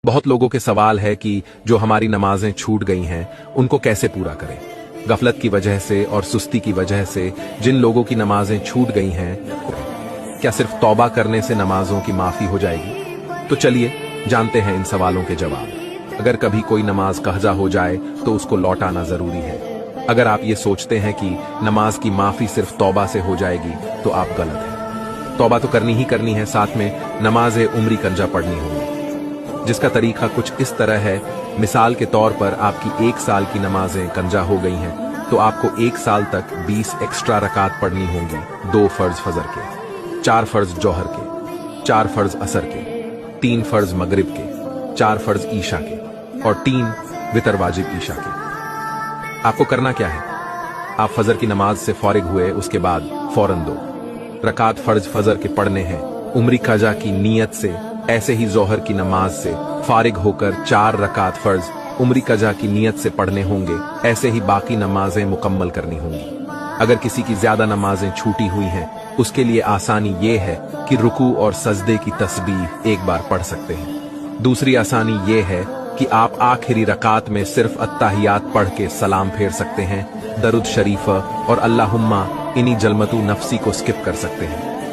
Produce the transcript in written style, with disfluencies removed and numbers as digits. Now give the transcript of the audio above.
बहुत लोगों के सवाल है कि जो हमारी नमाजें छूट गई हैं उनको कैसे पूरा करें। गफलत की वजह से और सुस्ती की वजह से जिन लोगों की नमाजें छूट गई हैं, क्या सिर्फ तौबा करने से नमाजों की माफी हो जाएगी? तो चलिए जानते हैं इन सवालों के जवाब। अगर कभी कोई नमाज कज़ा हो जाए तो उसको लौटाना जरूरी है। अगर आप ये सोचते हैं कि नमाज की माफी सिर्फ तौबा से हो जाएगी तो आप गलत हैं। तौबा तो करनी ही करनी है, साथ में नमाज उम्री कंजा पढ़नी होगी, जिसका तरीका कुछ इस तरह है। मिसाल के तौर पर आपकी 1 साल की नमाजें कंजा हो गई हैं तो आपको 1 साल तक 20 एक्स्ट्रा रकात पढ़नी होंगी। 2 फर्ज फजर के, 4 फर्ज जौहर के, 4 फर्ज असर के, 3 फर्ज मगरिब के, 4 फर्ज ईशा के और 3 वितर वाजिब ईशा के। आपको करना क्या है? आप फजर की नमाज से फारिग हुए उसके बाद फौरन 2 रकात फर्ज फजर के पढ़ने हैं उम्री कज़ा की नीयत से। ऐसे ही जोहर की नमाज से फारिग होकर 4 रकात फर्ज उम्री कज़ा की नीयत से पढ़ने होंगे। ऐसे ही बाकी नमाजें मुकम्मल करनी होंगी। अगर किसी की ज्यादा नमाजें छूटी हुई हैं, उसके लिए आसानी ये है कि रुकू और सजदे की तस्बीह एक बार पढ़ सकते हैं। दूसरी आसानी ये है कि आप आखिरी रकात में सिर्फ अत्ताहियात पढ़ के सलाम फेर सकते हैं। दरुद शरीफ और अल्लाहुम्मा इन्हीं जलमतु नफसी को स्किप कर सकते हैं।